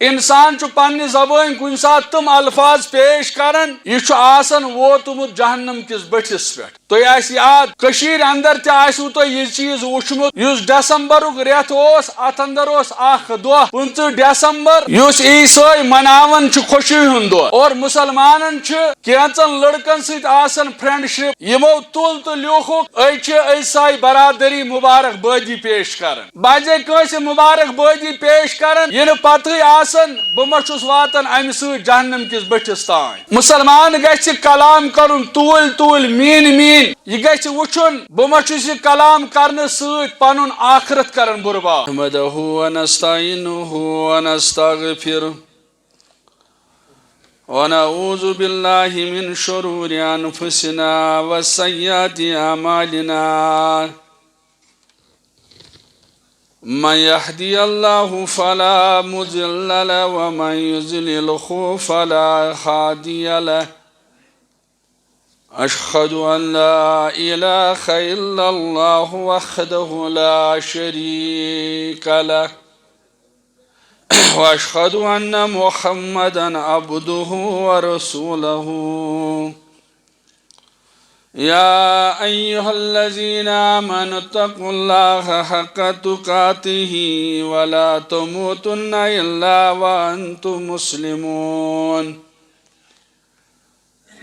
انسان پنہ زبان کن سات تم الفاظ پیش کران یہ آسان ووتمت جہنم کس بٹھس پہ تہ یاد کشیر اندر تہ تہ یہ چیز وچمت اس ڈسمبر ریت ات اندر اخ دہ 15 ڈسمبر اس عیسائی مناون خوشی ہند دہ اور مسلمانن کینچن لڑکن ست آسان فرینڈ شپ یمو تل تو لیوکھک عیسائی برادری مبارک بادی پیش کران بجے کس مبارک بادی پیش کران یہ پتہ بہ چھس واتان امہ سۭتۍ جہنم کس بٹھس تان مسلمان گژھِ کلام کرن توٗلۍ توٗلۍ مین مین یہ گژھِ وچھن بہ چھس یہ کلام کرنہ سۭتۍ پنن آخرت کران برباد نحمدہ ونستعینہ ونستغفرہ ونعوذ باللہ من شرور انفسنا وسیئات اعمالنا من يهدي الله فلا مضل له ومن يضلله فلا هادي له أشهد أن لا إله إلا الله وحده لا شريك له وأشهد أن محمدا عبده ورسوله يا أيها الذين آمنوا اتقوا الله حق تقاته ولا تموتن إلا وأنتم مسلمون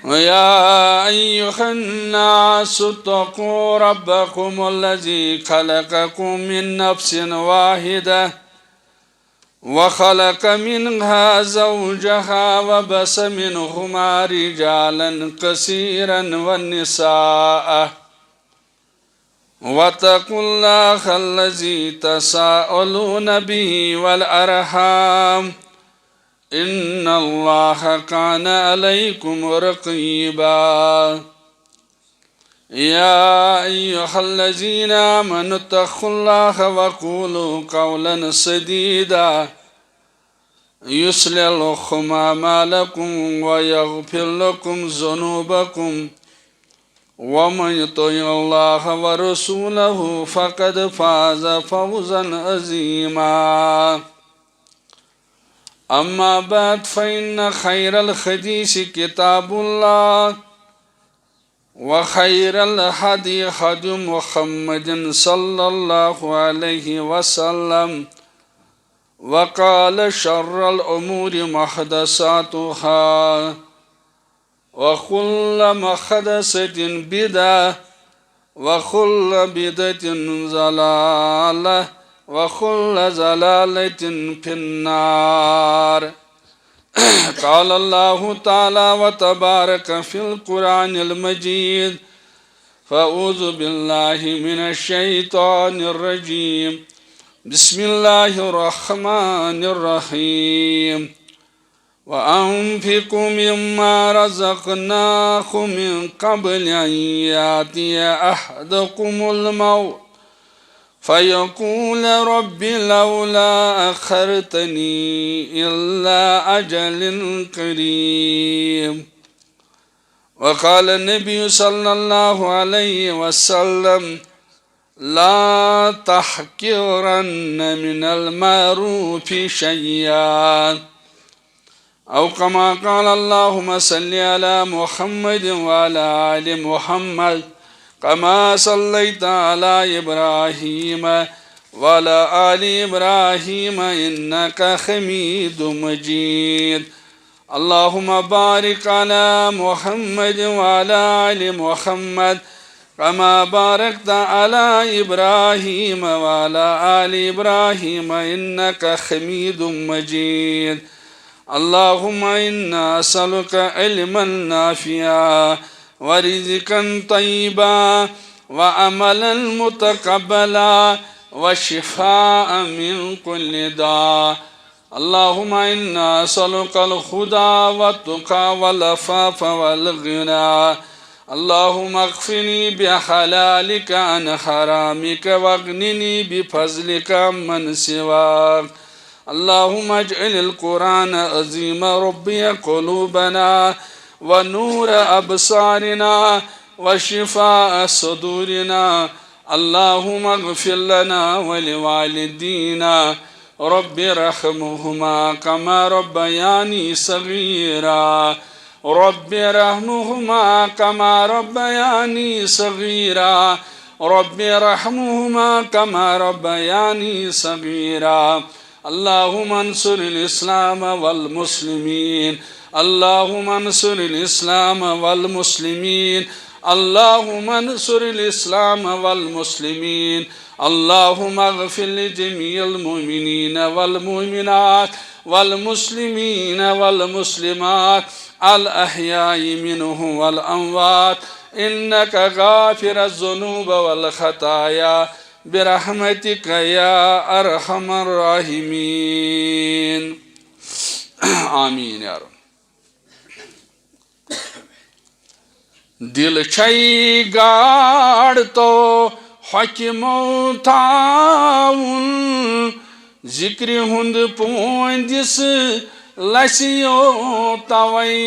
يا أيها الناس اتقوا ربكم الذي خلقكم من نفس واحدة وخلق منها زوجها وبث منهما رجالا كثيرا والنساء واتقوا الله الذي تساءلون به والأرحام إن الله كان عليكم رقيبا يا أيها الذين آمنوا اتقوا الله وقولوا قولا سديدا يصلح لكم أعمالكم ويغفر لكم ذنوبكم ومن يطع الله ورسوله فقد فاز فوزا عظيما أما بعد فإن خير الحديث كتاب الله وخير الهدي هدي محمد صلى الله عليه وسلم وقال شر الأمور محدثاتها وكل محدثة بدعة وكل بدعة ضلالة وكل ضلالة في النار قال الله تعالى وتبارك في القرآن المجيد فأعوذ بالله من الشيطان الرجيم بسم الله الرحمن الرحيم وأنفقوا مما رزقناكم من قبل أن يأتي أحدكم الموت فيقول رب لولا أخرتني إلى أجل قريب وقال النبي صلى الله عليه وسلم لا تحقرن من المعروف شيئا أو كما قال اللهم صل على محمد وعلى آل محمد كما صليت على إبراهيم وعلى آل إبراهيم إنك حميد مجيد اللهم بارك على محمد وعلى آل محمد كما باركت على إبراهيم وعلى آل إبراهيم إنك حميد مجيد اللهم إنا أسألك علما نافعا ورزقا طيبا وعملا متقبلا وشفاء من كل داء اللهم إنا أسألك الهدى والتقى والعفاف والغنى اللهم اكفني بحلالك عن حرامك واغنني بفضلك عمن سواك اللهم اجعل القرآن عظيم ربي قلوبنا ونور أبصارنا وشفاء صدورنا اللهم اغفر لنا ولوالدينا رب ارحمهما كما ربياني صغيرا رب ارحمهما كما ربياني صغيرا رب ارحمهما كما ربياني صغيرا اللهم انصر الإسلام والمسلمين اللهم انصر الإسلام والمسلمين اللهم انصر الإسلام والمسلمين اللهم اغفر لجميع المؤمنين والمؤمنات والمسلمين والمسلمات الأحياء منهم والأموات إنك غافر الذنوب والخطايا برحمتك يا أرحم الراحمين آمين يا رب دل چھئی گاڑ تو حکمو تھاون ذکر ہند پوندس لسیو توئی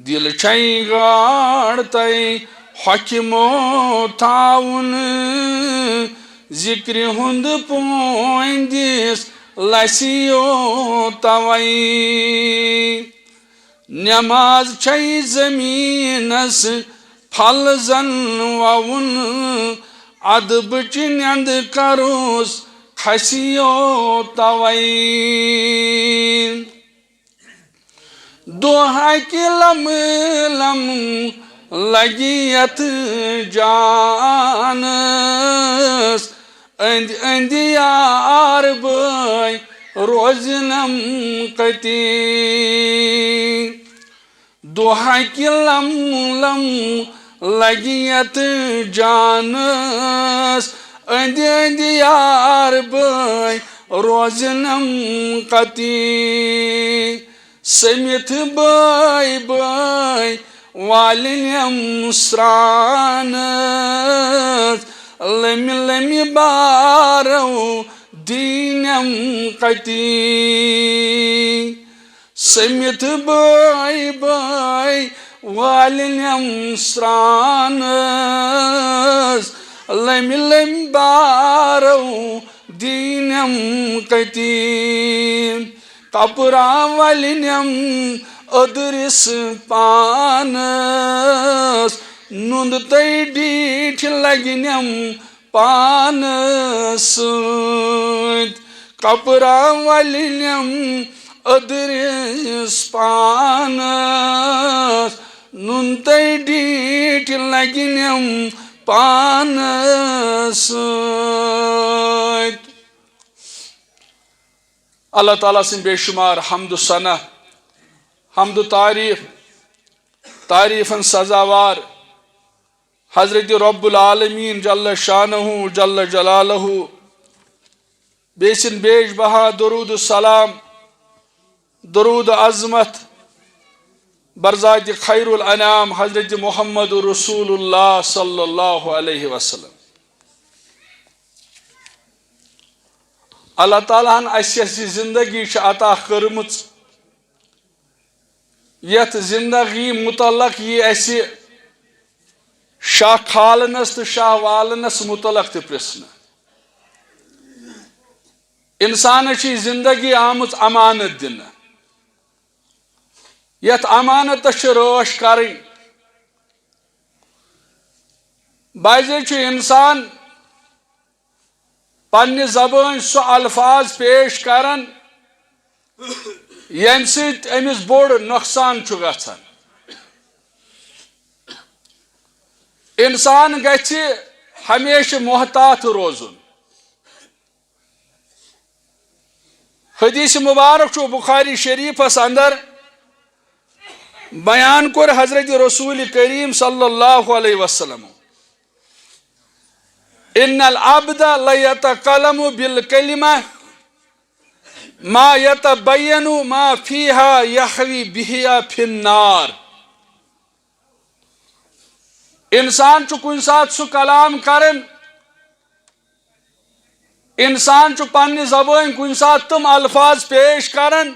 دل چھئی گاڑ تئی حکمو تھاون ذکر ہند پوندس لسیو توئی نماز چھئی زمینس پھل زن وون ادب چنند کروس کھسیو توئی دوہا کی لم لم لگیت جانس اند اند یار بھائی روزنم قتی دوہا کی لم لم لگیت جانس اند اند یار بھائی روزنم قتی سمت بھائی بھائی والنیم سرانس لمی لمی بارو دینم قتی سمت بھائی بھائی والنیم سرانس لمی لمی بارو دینم قتی کپرا والنیم ادرس پانس نند تی ڈیٹھ لگنیم پانس کپرا والنیم ادرس پانس نند تی ڈیٹھ لگنیم پانس اللہ تعالیٰ سن بے شمار حمد و ثنا حمد و تعریفن سزاوار حضرت رب العالمین جل شانہ جل جلالہ بیسن بیش بہا درود السلام درود عظمت برذات خیر الانام حضرت محمد رسول اللہ صلی اللہ علیہ وسلم اللہ تعالیٰ ہن اسی زندگی عطا کرمت یت زندگی متعلق یہ اسی شاہ کھالنس تو شاہ والنس متعلق تہ پرسن انسان چی زندگی آمت امانت دن یت امانت روش کریں بازے انسان پنہ زبان سو الفاظ پیش کرن یم سۭتۍ أمِس بوٚڑ نۄقصان چھُ گژھان انسان گژھِ ہمیشہ محتاط روزن حدیث مبارک چھُ بخاری شریفس اندر بیان کور حضرت رسول کریم صلی اللہ علیہ وسلم ان العبد لیتکلم بالکلمہ ما یتبین ما فیہا یحوی بہیا فی النار انسان چھُ کُنہِ ساتہٕ سُہ کلام کرن انسان چھُ پننہِ زبٲنۍ کُنہِ ساتہٕ تِم الفاظ پیش کرن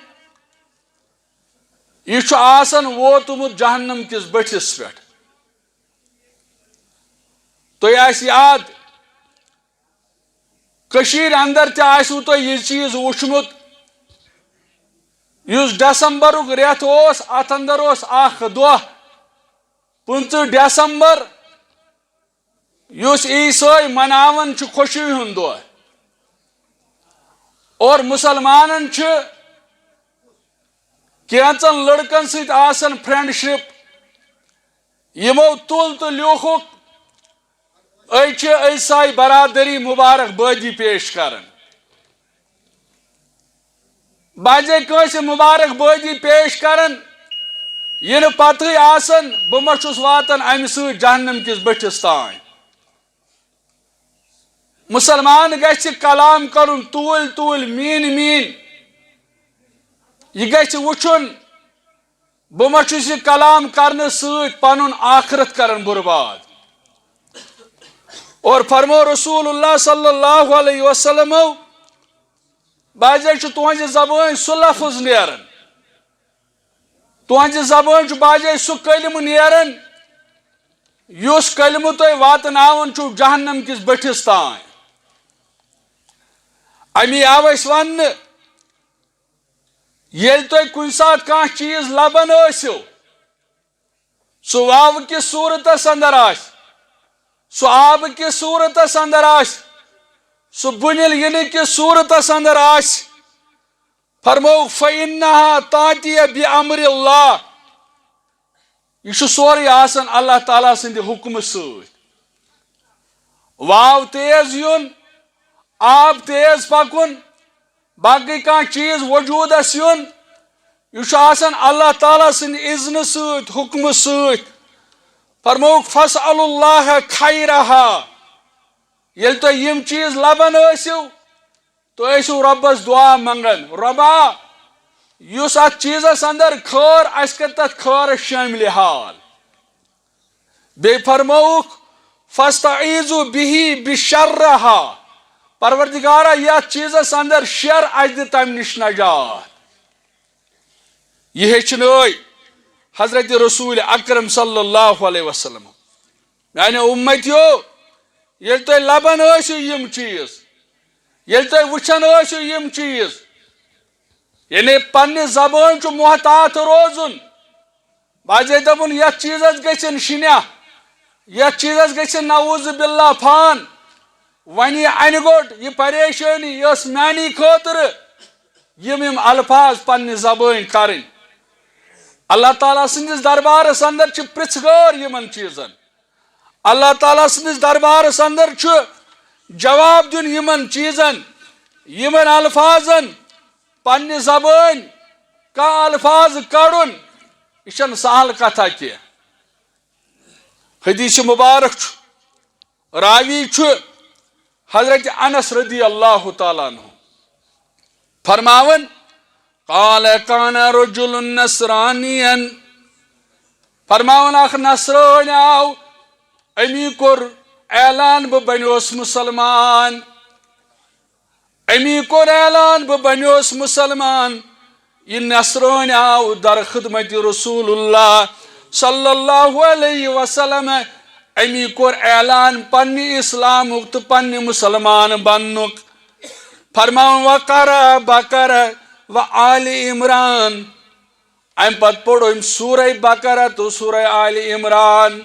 یہ چھُ آسان ووتمُت جہنم کِس بٔٹھِس پٮ۪ٹھ تۄہہِ آسہِ یاد کشیر اندر تہ آسو تو یہ چیز وچھمت یس ڈسمبر ریت اس ات اندر اس اخ دہ 15 ڈسمبر یس عیسائی مناون چھ خوشی ہند دہ اور مسلمانن چھ کینچن لڑکن ست آسن فرینڈشپ یمو تل تو لیوکھک عیسائی برادری مبارک بادی پیش کرن باجے کنس مبارک بادی پیش کرن یہ پتہ آسن بہ ما چھس واتن امہ سۭتۍ جہنم کس بٹھس تان مسلمان گژھِ کلام کرن توٗلۍ توٗلۍ مین یہ گژھِ وچھن بہ ما چھس یہ کلام کرنے سۭتۍ پنن آخرت کرن برباد اور فرمو رسول اللہ صلی اللہ علیہ وسلم باجے تہذ زبان سہ لفظ نیران تہذ زبان باجے سہ کلمہ نیران اس کلمہ تہ واتناون چھو جہنم کس بٹھس تان امی آو اس ون یل تہ کن سات کانٛہہ چیز لبان ٲسِو سہ واو کس صورتس اندر آس سہ آب کس صورتس اندر آس سہ بنیل ینہ کس صورتس اندر آس فرمو فإنها تاتی بأمر اللہ یہ سوری آسان اللہ تعالیٰ سند حکم ست واو تیز یون آب تیز پکن باقی کانٛہہ چیز وجودس یون یہ آسان اللہ تعالیٰ سند اذن ست حکم ست فرمو فاسألوا اللہ خیرها یل تو یم چیز لبان ٲسِو تو ٲسِو رۄبس دعا منگان رۄبا یُس اتھ چیزس اندر خٲر اسہِ کر تتھ خٲرس شٲمِل حال بیٚیہِ فرمووُکھ فاستعیذوا به بشرها پروردگارا یتھ چیزس اندر شر اسہِ دِ تمہِ نش نجات یہ ہیٚچھنٲے حضرت رسول اکرم صلی اللہ علیہ وسلم میانہِ اُمتیو یل تُہۍ لبان ٲسِو یم چیز یل تُہۍ وٕچھان ٲسِو یم چیز یعنی پننہِ زبان چھُ محتاط روزُن باجے دپُن یتھ چیزس گژھن شِنیٛا یتھ چیزس گژھن نعوذ باللہ فان وۄنۍ یہِ انہِ گوٚٹ یہِ پریشٲنی یۄس میانی خٲطرٕ یم الفاظ پننہِ زبٲنۍ کرٕنۍ اللہ تعالیٰ سندس دربارس اندر چھ پرژھگار یمن چیزن اللہ تعالیٰ سندس دربارس اندر چھ جواب دین یمن چیزن یمن الفاظن پننہِ زبان کانٛہہ الفاظ کڑن یہ چھنہٕ سہل کتھا کینٛہہ حدیث مبارک چھ راوی چھ حضرت انس رضی اللہ تعالیٰ عنہ فرماون قال کان رجل نصرانیا فرماون اخ نصرانی آو امی کور اعلان بہ بنیوس مسلمان امی کور اعلان بہ بنیوس مسلمان یہ نصرانی آو در خدمت رسول اللہ صلی اللہ علیہ وسلم امی کور اعلان پننی اسلامک تو پننی مسلمان بننک فرماون وقرأ بقرہ و آل عمران ام پت پڑھو ام سورہ بقرہ تو سورہ آل عمران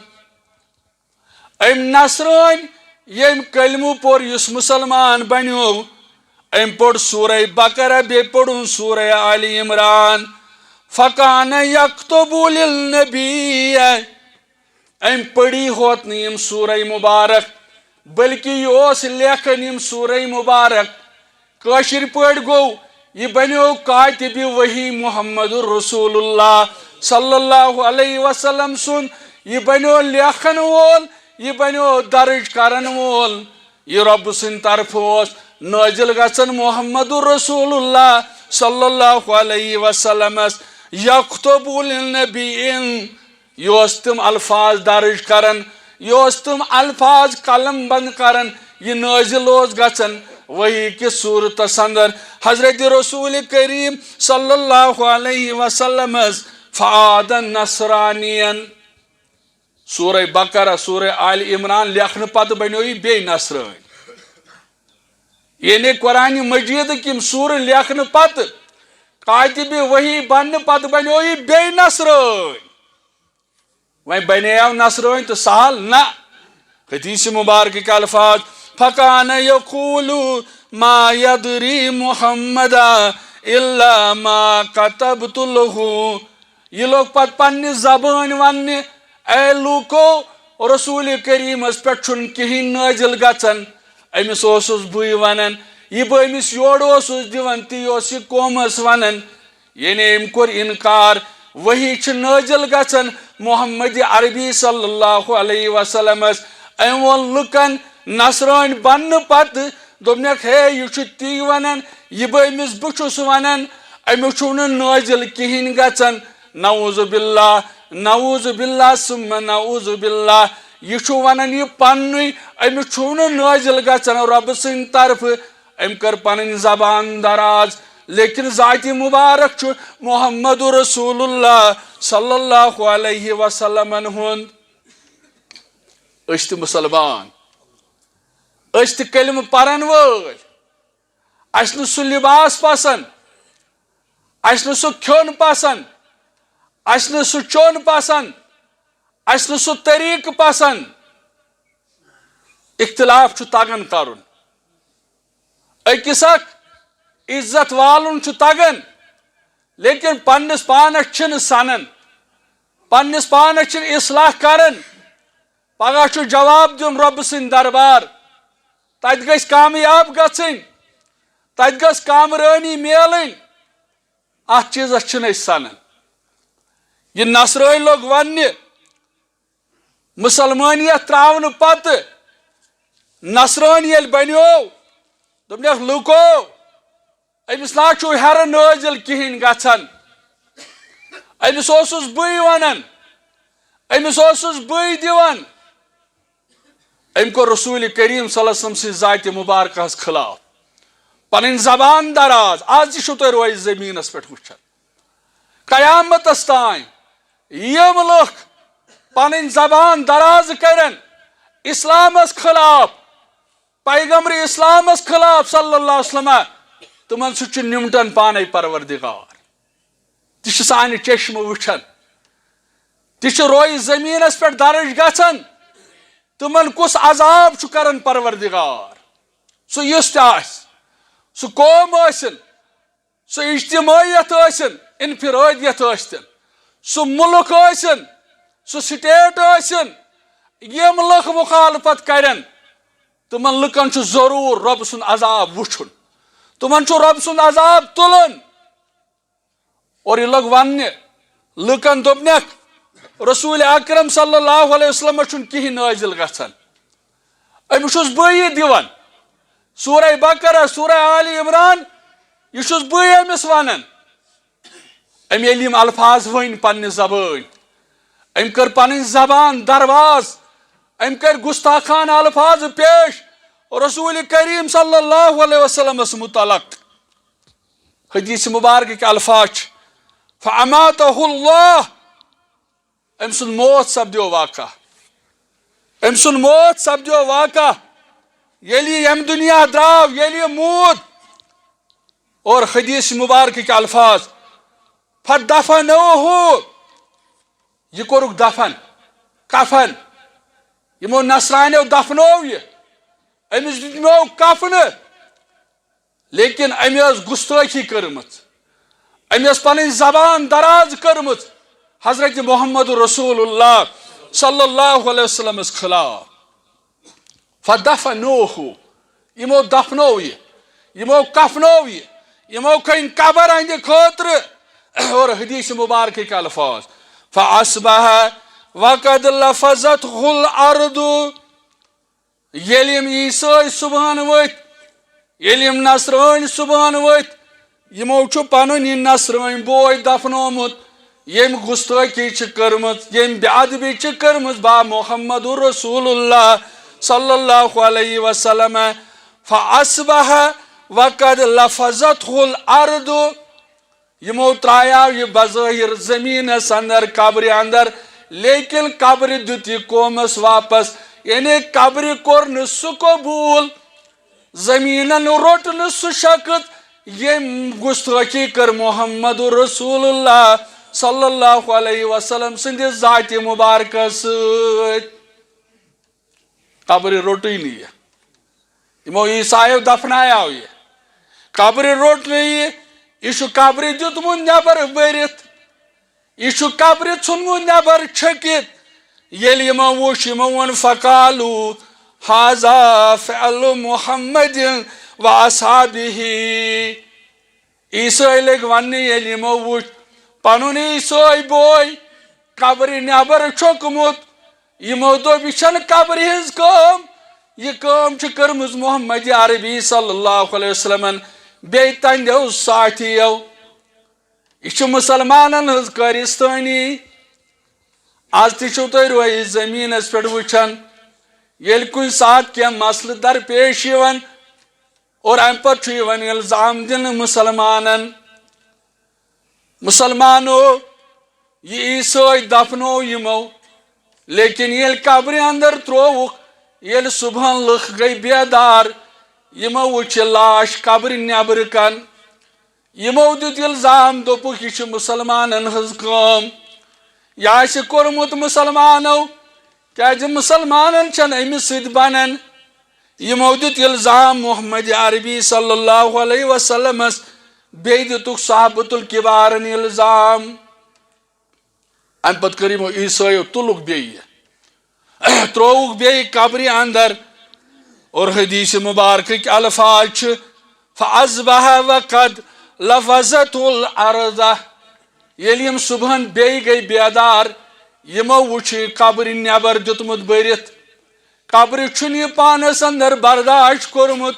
ام نصران یم کلمہ پور یس مسلمان بنیو ام پڑھ سورہ بقرہ بے پڑھن سورہ آل عمران فکان یکتب للنبی ام پڑھی ہوت نیم سورہ مبارک بلکہ یہ لیکھن یم سورہ مبارک کاشر پڑھ گو یہ بنیو کاتب وحی محمد رسول اللہ صلی اللہ علیہ وسلم سن یہ بنیو لیکھن وول یہ بنیو درج کرن وول یہ رب سن طرف نازل گژھن محمد رسول اللہ صلی اللہ علیہ وسلم یکتب للنبی یہ تم الفاظ درج کرن یہ تم الفاظ قلم بند کرن یہ نازل گژھن وہی کس صورتس اندر حضرت رسول کریم صلی اللہ علیہ وسلم فعاد نصرانیا سورہ بقرہ سورہ آل عمران لیکھن پتہ بنیو یہ بے نصرانی یعنی قرآن مجید کم سور لیکھن پتہ کاتب وحی بن پتہ بنیو یہ بے نصرٲنۍ وۄنۍ بنیو نصرٲنۍ تو سہل نہ حدیث مبارک کے الفاظ فکان یقول ما یدری محمد الا ما کتبت له یہ لوگ پت پنہ زبان ون اے لوکو رسول کریمس پہ چھن کہین نازل گژھان امس اوسس بے ونان یہ بہ امس یور اوسس دِوان تی اوس یہ قومس ونان یعنی ام کور انکار وہی چھ نازل گژھان محمد عربی صلی اللہ علیہ وسلم ام وون لکن نصرٲنۍ بننہٕ پتہٕ دوٚپنکھ ہے یہ چھ تی ونان یہ بہ امس بہ چھُس ونان امیُک چھُ نہٕ نازل کہین گژھان نعوذ باللہ ثم نعوذ باللہ یہ چھُ ونان یہ پننُے امس چھُ نہٕ نازل گژھان رب سٕنٛدِ طرفہٕ ام کر پنٕنۍ زبان دراز لیکن ذات مبارک چھُ محمد رسول اللہ صلی اللہ علیہ وسلم ہُنٛد أسۍ تہِ مسلمان أسۍ تہِ کلمہ پرن وٲلۍ اَسہِ نہٕ سُہ لباس پسند اَسہِ نہٕ سُہ کھیوٚن پسند اَسہِ نہٕ سُہ چوٚن پسند اَسہِ نہٕ سُہ طریقہٕ پسند اختلاف چھُ تگان کرُن أکِس اکھ عزت والُن چھُ تگان لیکن پننس پانس چھنہٕ سنان پننس پانس چھنہٕ اصلاح کران پگہ چھُ جواب دیُن رۄبہٕ سٕنٛدِ دربار تتہِ گژھِ کامیاب گژھٕنۍ تتہِ گژھِ کامرٲنی میلٕنۍ اتھ چیٖزس چھِنہٕ أسۍ سنان یہ نصرٲنۍ لوگ وننہِ مسلمانیت تراونہٕ پتہٕ نصرٲنۍ ییٚلہِ بنیو دوٚپنکھ لوٗکو أمِس نا چھُ ہیرٕ نٲزِل کہیٖنۍ گژھان أمِس اوسُس بٕے ونان أمِس اوسُس بٕے دِوان أمۍ کوٚر رسول کریم صلی اللہ علیہ وسلم سٕنٛزِ ذاتِ مبارکہس خلاف پنٕنۍ زبان دراز آز تہِ چھُو تُہۍ روزِ زٔمیٖنس پٮ۪ٹھ وٕچھان قیامتس تام یِم لُکھ پنٕنۍ زبان دراز کرن اسلامس خلاف پیغمبر اسلامس خلاف صلی اللہ علیہ وسلم تمن سۭتۍ چھُ نمٹن پانے پروردگار تہِ چھِ سانہِ چشمہٕ وٕچھان تہِ چھِ روزِ زٔمیٖنس پٮ۪ٹھ درج گژھان تمن کُس عذاب چھُ کران پروردگار سُہ یُس تہِ آسہِ سُہ قوم ٲسِن سُہ اجتماعیت ٲسِن انفرٲدیت ٲسۍتن سُہ مُلک ٲسِن سُہ سٹیٹ ٲسِن یِم لُکھ مخالفت کرن تمن لُکن چھُ ضروٗر رۄبہٕ سُنٛد عذاب وٕچھُن تمن چھُ رۄبہٕ سُنٛد عذاب تُلُن اور یہِ لوٚگ وننہِ لُکن دوٚپنکھ رسول اکرم صلی اللہ علیہ وسلم چھُنہٕ کہیٖنۍ نازل گژھان أمِس چھُس بٕے یہِ دِوان سورہ بقرہ سورہ آل عمران یہ چھُس بٕے أمِس ونان أمۍ ییٚلہِ یِم الفاظ ؤنۍ پننہِ زبٲنۍ أمۍ کٔر پنٕنۍ زبان درواز أمۍ کٔرۍ گُستاخانہ الفاظ پیش رسول کریم صلی اللہ علیہ وسلمس متعلق حدیث مبارک کے الفاظ چھِ فاماتہ اللہ أمۍ سُنٛد موت سپدیو واقع أمۍ سُنٛد موت سپدیو واقع ییٚلہِ یہِ ییٚمہِ دُنیا درٛاو ییٚلہِ یہِ موٗد اور حدیث مبارک کے الفاظ فدفنوہ یہ کوٚرُکھ دفن کفن یِمو نصرانیو دفنوو یہِ أمِس دِتمو کفنہٕ لیکن أمۍ ٲس گُستٲخی کٔرمٕژ أمۍ ٲس پنٕنۍ زبان دراز کٔرمٕژ حضرت محمد رسول اللہ صلی اللہ علیہ وسلمس خلاف فدفنوہ یِمو دفنوو یہِ یِمو کفنوو یہِ یِمو کھٔنۍ قبر اہندِ خٲطرٕ اور حدیث مبارک کے الفاظ فاصبح وقد لفظته الارض ییٚلہِ یِم عیٖسٲے صبحن ؤتھۍ ییٚلہِ یِم نصرٲنۍ صبحن ؤتھۍ یِمو چھُ پنُن یہِ نصرٲنۍ بوے دفنومُت ییٚمۍ گُستٲخی چھِ کٔرمٕژ ییٚمۍ بے ادبی چھِ کٔرمٕژ با محمد رسول اللہ صلی اللہ علیہ وسلم فاصبح وقد لفظته الارض یِمو ترٛایاو یہِ بظٲہر زٔمیٖنس اندر قبرِ اندر لیکن قبرِ دیُت یہِ قومس واپس یعنی قبرِ کوٚر نہٕ سُہ قبوٗل زمینن روٹ نہ سہ شخص یم گستاخی کر محمد رسول اللہ صلی اللہ علیہ وسلم سندس ذات مبارکہ ست قبر روٹی نہیں یمو عیسائیو دفنایو یہ قبر روٹ نہیں یہ قبر دتمت نبر برت یہ قبر ژھنمت نبر چھکت یل یمو وچھ یمو ون فقالو ھذا فعل محمد و اصحابہ عیسائی لگ ون یل یمو وچھ پنن عیسائی بوے قبر نبر چھوکمت یمو دوپ یہ چھنہ قبر ہز کام یہ کام چھ کرمز محمد عربی صلی اللہ علیہ وسلم بی تہندیو ساتھیو یہ مسلمانن ہز کارستانی آج تہ چھو تُہۍ رویہِ زمینس پہ وچھان یل کن سات کی مسئلہ درپیش یوان اور ام پتہ یوان الزام دن مسلمانو یہ عیسائی دفنو یمو لیکن یل قبر اندر تروک یل صبح لکھ گئی بیدار یمو وچھ لاش قبر نبر کن یمو دیت الزام دوپک یہ مسلمانن ہز کام یہ کورمت مسلمانو کیازِ مسلمانن چھن امس سۭتۍ بنان یمو دیت الزام محمد عربی صلی اللہ علیہ وسلمس بیٚیہِ دِتُکھ صحابۃ الکبارن الزام ام پتہٕ کٔر یمو عیسٲیو تُلُکھ بیٚیہِ ترووُکھ بیٚیہِ قبرِ اندر اور حدیث مبارکٕکۍ الفاظ چھِ فاصبح وقد لفظته الارض ییٚلہِ یِم صبحن بیٚیہِ گٔے بیدار یمو وچھ قبر نبر دتمت برت قبر چھن یہ پانس اندر برداشت کورمت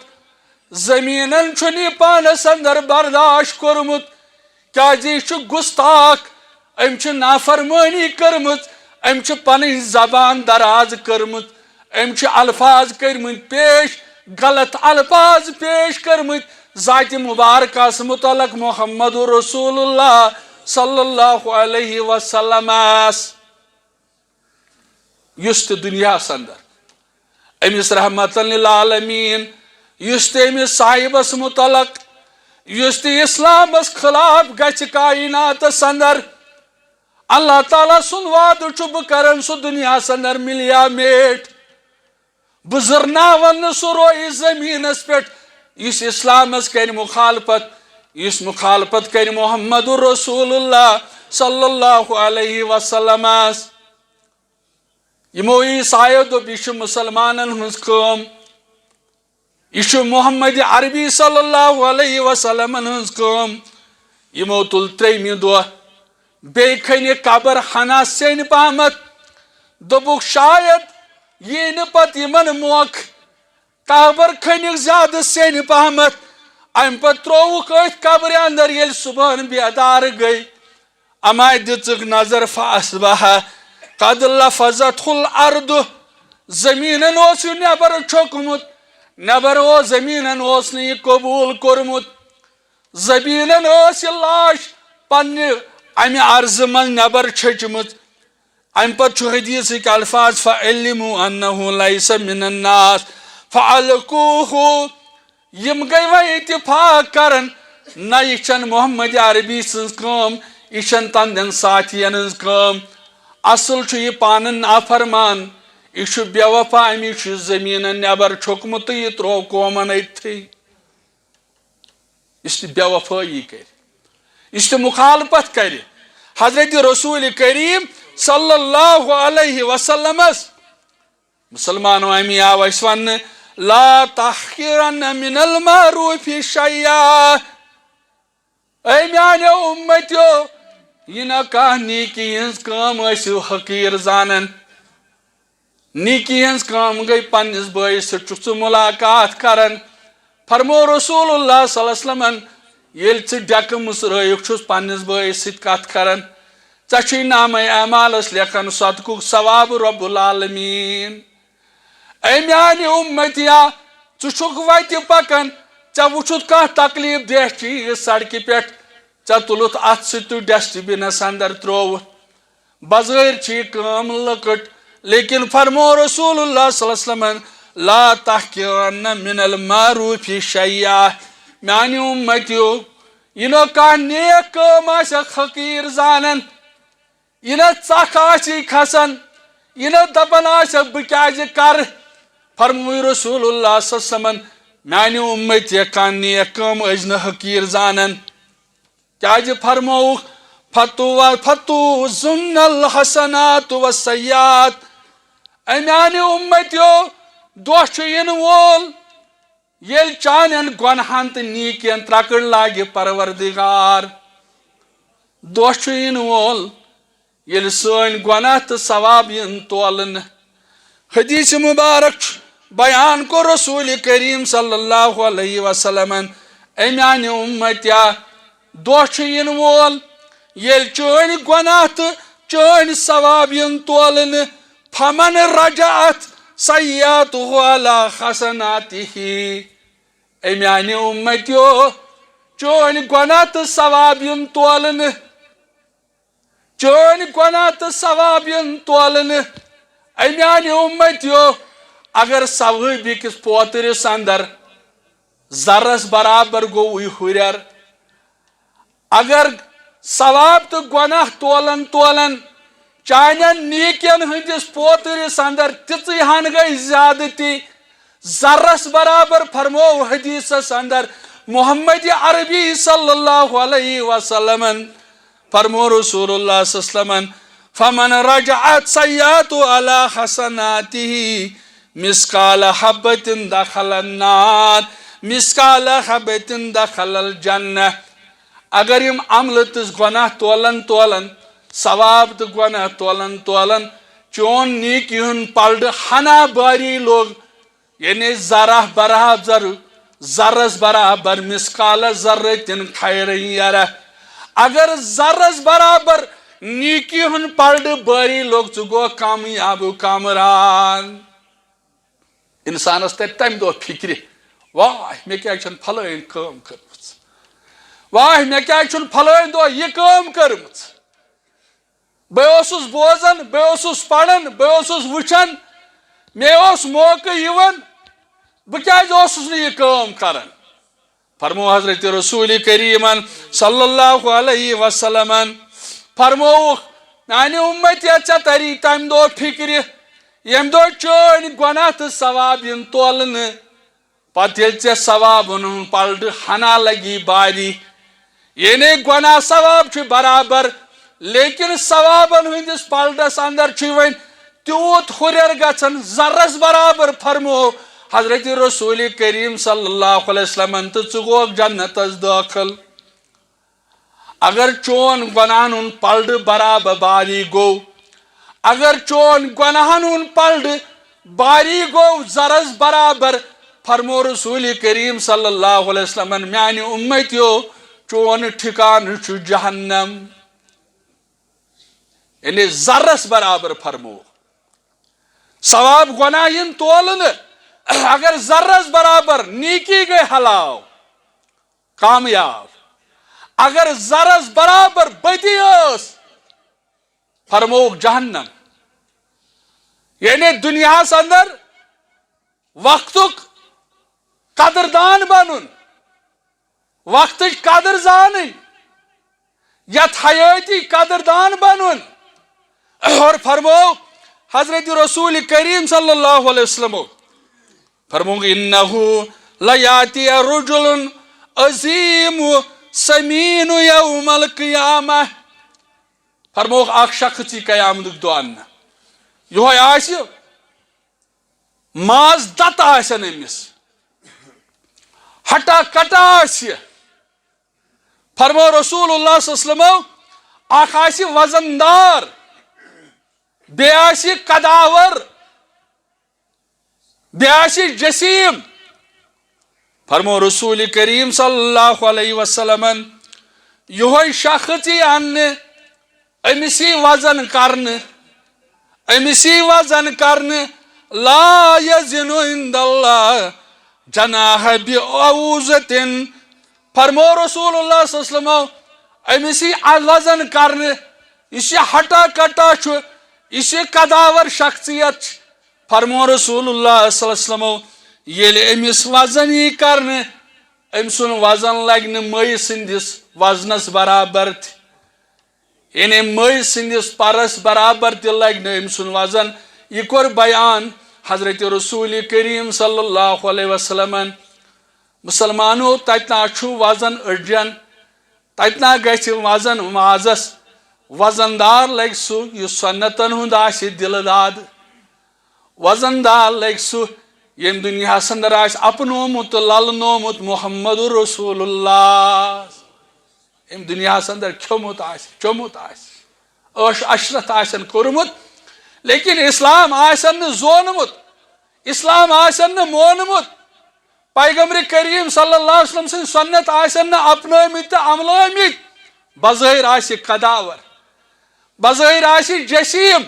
زمینن چھن یہ پانس اندر برداشت کورمت کیازِ یہ چھ گستاخ ام چھ نافرمانی کرمت ام چھ پنن زبان دراز کرمت ام چھ الفاظ کرمت پیش غلط الفاظ پیش کرمت ذات مبارکہ متعلق محمد رسول اللہ صلی اللہ علیہ وسلم یس تہ دنیا اندر امس رحمت للعالمین یس تہ امس صاحبس متعلق یس تہ اسلامس خلاف گژھِ کائناتس اندر اللہ تعالیٰ سن وعدہ چھ بہ کرن سہ دنیا اندر ملیا میٹ بہ زرناون سہ روی زمینس پہ اس اسلامس کر مخالفت اس مخالفت کر محمد رسول اللہ صلی اللہ علیہ وسلم یمو عیسائیو دوپ یہ مسلمانن ہز کام یہ محمد عربی صلی اللہ علیہ وسلم ہز کام یمو تل تریمہ دہ بیٚیہِ کھنہِ قبر ہنا سیٚنہِ پہمت دوٚپُکھ شاید یی نہٕ پتہٕ یمن موقع قبر کھنِکھ زیادٕ سیٚنہِ پہمت ام پتہٕ ترووُکھ أتھۍ قبرِ اندر ییٚلہِ صبحن بیدار گٔے اما دِژٕکھ نظر فاصبح قد لفظته الارض زمینن اوس یہِ نٮ۪بر چھوٚکمُت نٮ۪بر اوس زمینن اوس نہٕ یہِ قبوٗل کوٚرمُت زمینن ٲس یہِ لاش پننہِ امہ عرض من نبر چھچمت ام پتہٕ چھُ حدیثٕکۍ الفاظ فعلموا انه ليس من الناس فعلقوه یم گئی وۄنۍ اتفاق کرن نہ یہ چھن محمد عربی سٕنٛز کٲم یہ چھن تہندین ساتھین ہٕنٛز کٲم اصل چھُ یہ پانن نافرمان یہ چھُ بے وفا امی چھُ زمینن نٮ۪بر چھوٚکمُت تہٕ یہ تروو قومن أتتھٕے یُس تہِ بے وفٲیی کرِ یُس تہِ مخالفت کرِ حضرت رسول کریم صلی اللہ علیہ وسلم مسلمانو امی آو اس ون لا تحقرن من المعروف شیئا اے میانیو امتیو یہ نہ کانٛہہ نیکی ہنز کام ٲسِو حقیٖر زانن نیکی ہنز کام گئی پننس بٲیِس سۭتۍ چھُکھ ژٕ ملاقات کران فرمو رسول اللہ صلی اللہ علیہ وسلم ییٚلہِ ژٕ ڈیکہٕ مٕژرٲیِکھ چھُس پننس بٲیِس سۭتۍ کتھ کران ژےٚ چھُے نامے اعمالس لیکھان صدقُک ثواب رب العالمیٖن اے میانہِ اُمتیا ژٕ چھُکھ وتہِ پکان ژےٚ وٕچھُتھ کانٛہہ تکلیٖف دہ چیٖز سڑکہِ پٮ۪ٹھ ژےٚ تُلُتھ اتھ سۭتۍ تُہۍ ڈسٹہٕ بِنس اندر ترووُتھ بظٲہر چھِ یہِ کٲم لۄکٕٹ لیکن فرمو رسول اللہ صلی اللہ علیہ وسلم لا تحقرن من المعروف شيئا میانی امتیو ینو کا نیک کام آسک حقیر زانن ینو ژکھ آسی کھسن ینو دپن آسک بہ کیازِ کر فرموی رسول اللہ صلی اللہ علیہ وسلم میانی امتی کان نیک کام ٲسۍ نہٕ حقیر زانن کیازِ فرمووُکھ فتو زن الحسنات والسیئات اے میانی امتیو دۄہ چھُ یِنہٕ وول ییٚلہِ چانٮ۪ن گۄنہن تہٕ نیٖکین ترٛکٕر لاگہِ پروردگار دۄہ چھُ یِنہٕ وول ییٚلہِ سٲنۍ گۄناہ تہٕ ثواب یِن تولنہٕ حدیث مبارک چھُ بیان کوٚر رسول کریم صلی اللہ علیہ وسلمن اے میانہِ امتیا دۄہ چھُ یِنہٕ وول ییٚلہِ چٲنۍ گۄناہ تہٕ چٲنۍ ثواب یِن تولنہٕ فمن رجعت سیئاتہ علی حسناتہ اے میانہِ امتیو چٲنۍ گۄناہ تہٕ ثواب یِن تولنہٕ چٲنۍ گۄناہ تہٕ ثواب یِن تولنہٕ اے میانہِ امتیو اگر ثوٲبی کِس پوترِس اندر ذرس برابر گوٚوٕے ہُرٮ۪ر اگر ثواب تہٕ گۄناہ تولن تولن چانٮ۪ن نیٖکین ہٕنٛدِس پوترِس اندر تِژٕے ہن گٔے زیادتی ذرس برابر فرموو حدیثس اندر محمد عربی صلی اللہ علیہ وسلم فرمو رسول اللہ صلی اللہ علیہ وسلم فمن رجعت سیئاتہ علی حسناتہ مثقال حبۃ دخل النار مثقال حبۃ دخل الجنہ اگر یم عملہ تہٕ گۄناہ تولن تولن ثواب تہٕ گۄناہ تولن تولن چون نیکی ہُنٛد پلڑٕ ہنا باری لوگ یعنی ذرہ برابر ذرس برابر مثقال ذرۃ خیر یرہ اگر ذرس برابر نیکی ہُنٛد پلڑٕ باری لوگ ژٕ گوٚو کامیاب کامران انسانس ترِ تمہِ دۄہ فکرِ واہ مےٚ کیازِ چھنہٕ فلٲنۍ کٲم کٔرمٕژ واہ مےٚ کیازِ چھُنہٕ فلٲنۍ دۄہ یہِ کٲم کٔرمٕژ بہٕ اوسُس بوزان بہٕ اوسُس پران بہٕ اوسُس وٕچھان مےٚ اوس موقعہٕ یِوان بہٕ کیازِ اوسُس نہٕ یہِ کٲم کران فرمو حضرت رسول کریمن صلی اللہ علیہ وسلمن فرمووُکھ میانہِ امتیا ژےٚ تری تمہِ دۄہ فکرِ ییٚمہِ دۄہ چٲنۍ گۄناہ تہٕ ثواب یِن تولنہٕ پتہٕ ییٚلہِ ژےٚ ثوابن ہُنٛد پلڑٕ ہنا لگی باری یعنی گۄناہ ثواب چھُ برابر لیکن ثوابن ہٕنٛدِس پلڑس اندر چھُ وۄنۍ تیوٗت ہُرٮ۪ر گژھان ذرس برابر فرمو حضرت رسول کریم صلی اللہ علیہ وسلم تہٕ ژٕ گوکھ جنتس دٲخل اگر چون گۄناہن ہُنٛد پلڑٕ برابر باری گوٚو اگر چون گۄناہن ہُنٛد پلڑٕ باری گوٚو ذرس برابر فرمو رسول کریم صلی اللہ علیہ وسلم میانہِ امتیو چون ٹھکانہٕ چھُ جہنم یعنی ذرس برابر فرمو ثواب گۄناہ یِن تولنہٕ اگر ذرس برابر نیکی گٔے حلاو کامیاب اگر ذرس برابر بدی ٲس فرمووُکھ جہنم یعنی دُنیاہس اندر وقتُک قدردان بنُن وقتٕچ قدر زانٕنۍ یتھ حیٲتی قدردان بنُن اور فرموو حضرت رسول کریم صلی اللہ علیہ وسلم فرمووُکھ انہو لیاتی رجل عظیم سمین یوم القیامہ فرمووُکھ اکھ شخص یی قیامتُک دۄہ اننہٕ یِہوے آسہِ ماز دتہٕ آسن أمِس ہٹا کٹا آسہِ فرمو رسول اللہ صلی اللہ علیہ وسلم اکھ آسہِ وزن دار بیٚیہِ آسہِ قداور بیٚیہِ آسہِ جسیٖم فرمو رسول کریم صلی اللہ علیہ وسلمن یِہوے شخص یی اننہٕ أمِس یی وزن کرنہٕ أمِس یی وزن کرنہٕ لا یزن عند اللہ جناح بعوضۃ فرمو رسول اللہ صلی اللہ علیہ وسلم أمِس یی وزن کرنہٕ یُس یہِ ہٹا کٹا چھُ یُس یہِ قداور شخصیت فرمو رسول اللہ صلی اللہ علیہ وسلم یل امس وزن یہ کرنے ام سن وزن لگہ مئی سندس وزنس برابر یعنی مئی سندس پرس برابر تہ لگہ ام سن وزن یہ کور بیان حضرت رسول کریم صلی اللہ علیہ وسلم مسلمانو تتنا چھو وزن اڑجن تتنا گھ وزن مازس وزن دار لگ سو یہ سنتن ہند آس دل داد وزن دار لگ سو یم دنیا اندر آس اپنومت للنومت محمد رسول اللہ یم دنیا اندر کھومت آس چومت آس عش عشرت آسن کورمت لیکن اسلام آسن زونمت اسلام آسن مونمت پیغمبر کریم صلی اللہ علیہ وسلم سن سنت آسن اپنومت عملومت بظاہر آس قداور بظاہر آس جسیم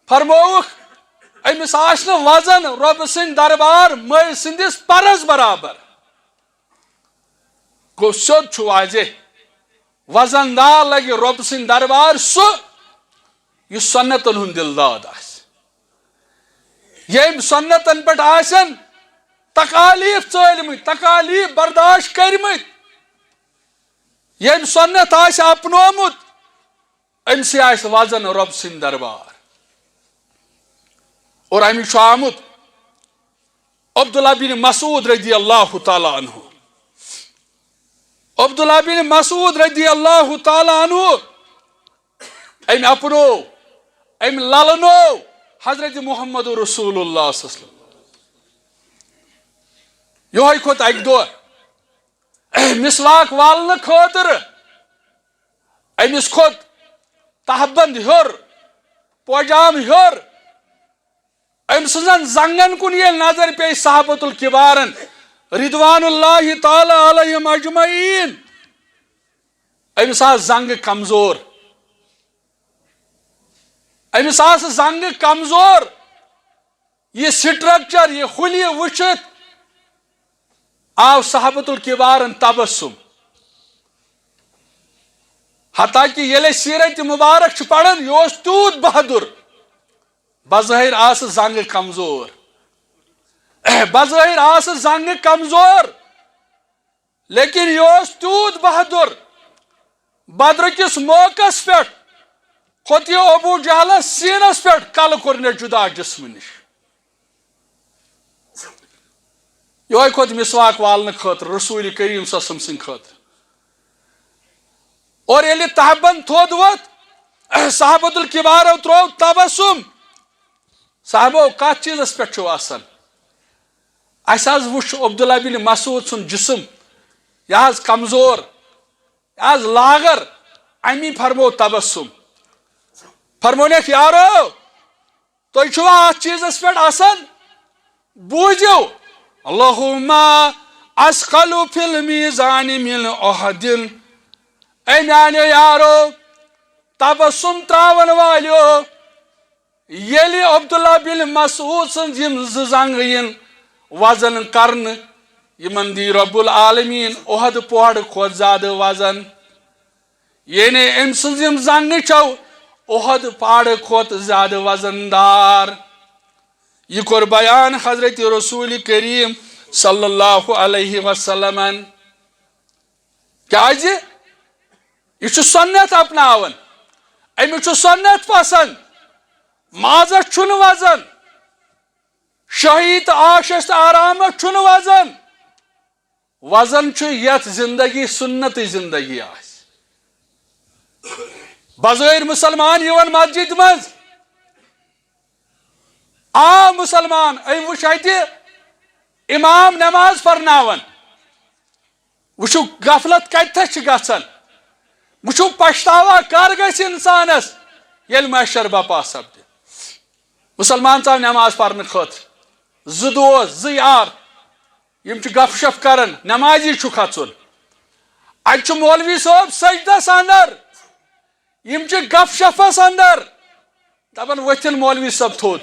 فرموک امس آس وزن رب سند دربار مئی سندس پرس برابر گو سیود چھ واضح وزن دار لگہ رب سند دربار سہ یہ سنتن ہند دلداد آس یم سنتن پہ آسن تکالیف ژلمت تکالیف برداشت کرمت یم سنت آس اپنومت امس آس وزن رب سند دربار اور امی آمت عبداللہ بن مسعود رضی اللہ تعالیٰ عنہ عبداللہ بن مسعود رضی اللہ تعالیٰ عنہ ام اپنو ام للنو حضرت محمد رسول اللہ صلی اللہ علیہ وسلم یہ کھوت اک دور مسواک والن خاطر امس کھوت تہبند ہور پوجام ہور ام سن زنگن کن یل نظر پی صحابت الکبارن رضوان اللہ تعالی علیہم اجمعین امس آس زنگ کمزور امس آس زنگ کمزور یہ سٹرکچر یہ خلی وچت آو صحابت الکبارن تبسم حتیٰ کہ یل سیرت مبارک پڑھن یہ تیوت بہادر بظاہر آس زنگ کمزور بظاہر آس زنگ کمزور لیکن یہ تیوت بہادر بدر کس موقع پہ کھوت یہ ابو جہلس سینس پہ کل کورن جدا جسم نش یہ کھوت مسواک والن خاطر رسول کریم صلی اللہ علیہ وسلم سن خاطر اور یل تہبند تھود وت صحابت الکبارو ترو تبسم صاحبو کت چیزس پہ آسان اس وچ عبداللہ بن مسعود سن جسم یہ کمزور یہ لاغر امی فرمو تبسم فرمونیک یارو تھی چھوا ات چیزس پہ آسان بوجو اللہم اسقل فی المیزان من احد اے میانیو یارو تبسم تراون والیو یلی عبداللہ بن مسعود سن یم زنگ ین وزن کرن یمن دی رب العالمین احد پہاڑ کھوت زیادہ وزن یعنی ام سن یم زنگ چو احد پہاڑ کھوت زیادہ وزن دار یہ کور بیان حضرت رسول کریم صلی اللہ علیہ وسلم کیا یہ سنت اپناون امیچ سنت پسند مازس چھن وزن شہید آشست آرامت چھن وزن وزن چھ یت زندگی سنت زندگی آس بظاہر مسلمان یون مسجد مز آ مسلمان ام وچ امام نماز پرناون وچو غفلت کتھس گژھان وچو پشتاوا کر گژھِ انسانس یل محشر بپا سپد مسلمان ژاو نماز پرن خاطر زٕ دوست زٕ یار یم چھ گپ شپ کران نمازی چھ کھژن اتہ مولوی صاحب سجدس اندر یم چھ گپ شپس اندر دپان ؤتھن مولوی صاحب تھوٚد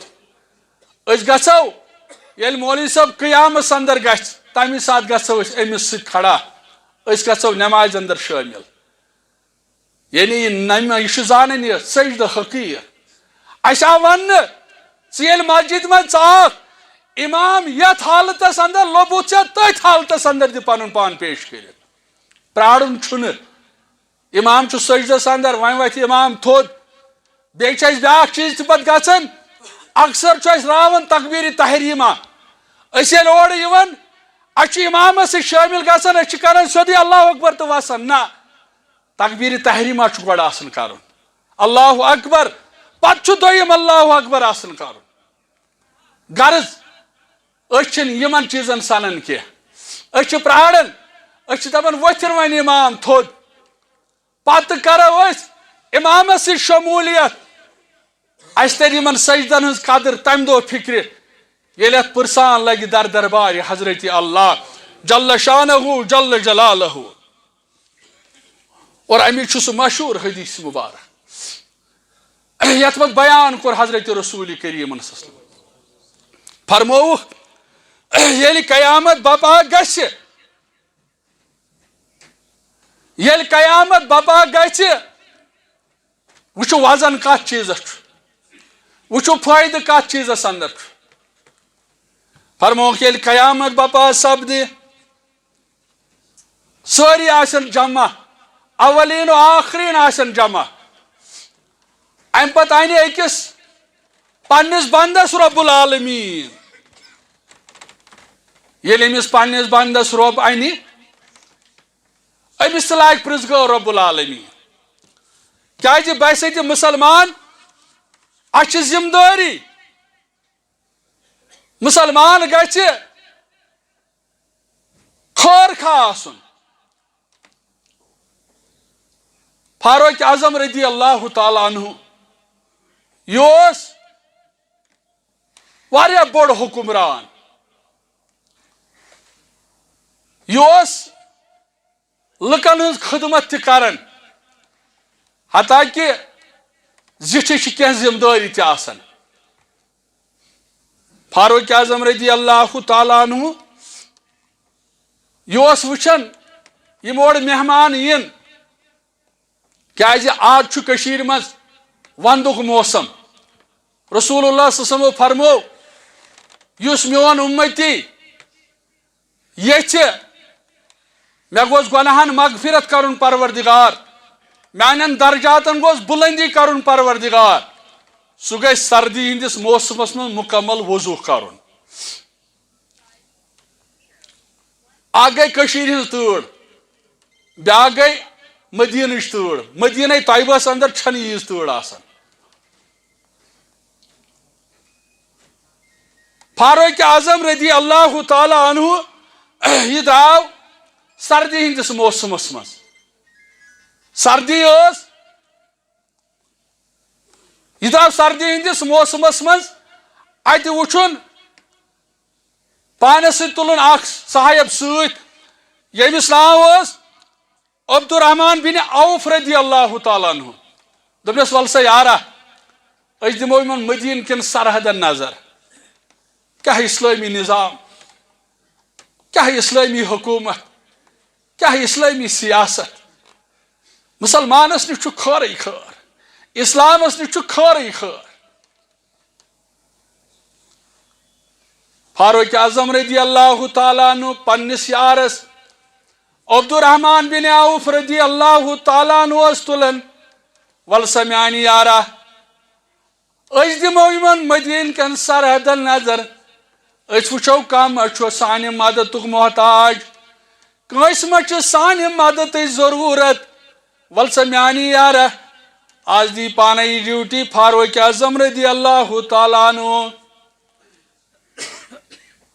أسۍ گژھو ییٚلہِ مولوی صاحب قیامس اندر گژھِ تمی ساتہٕ گژھو أسۍ أمِس سۭتۍ کھڑا أسۍ گژھو نماز اندر شٲمِل یعنی یہ چھُ زانان یہِ سجدٕ حقیٖق اَسہِ آو وننہٕ ژیل مسجد من ژاک امام یت حالتس اندر لوبوت ژے تتھ حالتس اندر تہ پنن پان پیش کرت پرارن چھُنہ امام چھُ سجدس اندر وۄنۍ وتھِ امام تھوٚد بیٚیہِ چھُ اَسہِ بیٛاکھ چیٖز تہِ پتہٕ گژھان اکثر چھُ اَسہِ راوان تکبیٖر تحریٖمہ أسۍ ییٚلہِ اورٕ یِوان اَسہِ چھُ امامس سۭتۍ شٲمِل گژھان أسۍ چھِ کران سیوٚدُے اللہ اکبر تہٕ وسان نہ تکبیٖر تحریٖمہ چھُ گۄڈٕ آسان کرُن اللہ اکبر پتہٕ چھُ دوٚیِم اللہ اکبر آسان کرُن غرض أسۍ چھِنہٕ یِمن چیٖزن سنان کینٛہہ أسۍ چھِ پراران أسۍ چھِ دپان ؤتھِن وۄنۍ امام تھوٚد پتہٕ کرو أسۍ امامس سۭتۍ شموٗلیت اَسہِ ترِ یِمن سجدن ہٕنٛز قدر تمہِ دۄہ فکرِ ییٚلہِ اتھ پرسان لگہِ در دربارِ حضرت اللہ جل شانہ جل جلالہ اور امیُک چھُ سُہ مشہوٗر حدیث مبارک یتھ منٛز بیان کوٚر حضرت رسول کریم صلی اللہ علیہ وسلم فرمووُکھ ییٚلہِ قیامت بپا گژھِ ییٚلہِ قیامت بپا گژھِ وٕچھو وزن کتھ چیٖزس چھُ وٕچھو فٲیدٕ کتھ چیٖزس اندر چھُ فرمووُکھ ییٚلہِ قیامت بپا سپدِ سٲری آسن جمع اولین و آخرین آسن جمع امہِ پتہٕ انہِ أکِس پننِس بندس رب العالمیٖن ییٚلہِ أمِس پننِس بندس رۄب انہِ أمِس تہِ لاگہِ پرٕٛژھگٲر رب العالمیٖن کیازِ باسہِ مسلمان اَسہِ چھِ ذمہٕ دٲری مسلمان گژھِ خٲر خواہ آسُن فاروق اعظم رضی اللہ تعالیٰ عنہ یہِ اوس واریاہ بوٚڑ حکمران یہِ اوس لُکن ہٕنٛز خدمت تہِ کران حتاکہِ زِٹھِ چھِ کینٛہہ ذمہٕ دٲری تہِ آسان فاروق اعظم رضی اللہ تعالیٰ عنہ یہِ اوس وٕچھان یِم اورٕ مہمان یِن کیازِ آز چھُ کٔشیٖرِ منٛز ونٛدُک موسم رسول اللہ صلی اللہ علیہ وسلم فرموو یُس میون اُمتی یژھِ مےٚ گوٚژھ گۄناہن مغفرت کرُن پروردگار میانٮ۪ن درجاتن گوٚژھ بُلندی کرُن پروردگار سُہ گژھِ سردی ہٕنٛدِس موسمس منٛز مُکمل وضوٗ کرُن اکھ گٔے کٔشیٖرِ ہٕنٛز تۭر بیاکھ گٔے مدیٖنٕچ تۭر مدیٖنے طیبس اندر چھنہٕ ییٖژ تۭر آسان فاروق اعظم رضی اللہ تعالیٰ عنہ یہِ درٛاو سردی ہٕنٛدِس موسمس منٛز سردی ٲس یہِ درٛاو سردی ہٕنٛدِس موسمس منٛز اتہِ وٕچھُن پانس سۭتۍ تُلُن اکھ صاحب سۭتۍ ییٚمِس ناو اوس عبدالرحمان بن عوف رضی اللہ تعالیٰ عنہ دوٚپنس ول سا یارا أسۍ دِمو یِمن مدیٖنہٕ کٮ۪ن سرحدن نظر کیاہ اسلٲمی نظام کیاہ اسلٲمی حکوٗمت کیاہ اسلٲمی سیاست مسلمانس نِش چھُ خٲرٕے خٲر اسلامس نِش چھُ خٲرٕے خٲر فاروق اعظم رضی اللہ تعالیٰ عنہ پننس یارس عبدالرحمان بن عوف رضی اللہ تعالیٰ عنہ اوس تُلان ول سا میانہِ یارا أسۍ دِمو یِمن مدیٖنہٕ کٮ۪ن سرحدن نظر أسۍ وٕچھو کم چھُ سانہِ مدتُک محتاج کٲنٛسہِ ما چھِ سانہِ مدتٕچ ضروٗرت ول سا میانہِ یارا آز دی پانے یہِ ڈیوٹی فاروق اعظم رضی اللہ تعالیٰ عنہ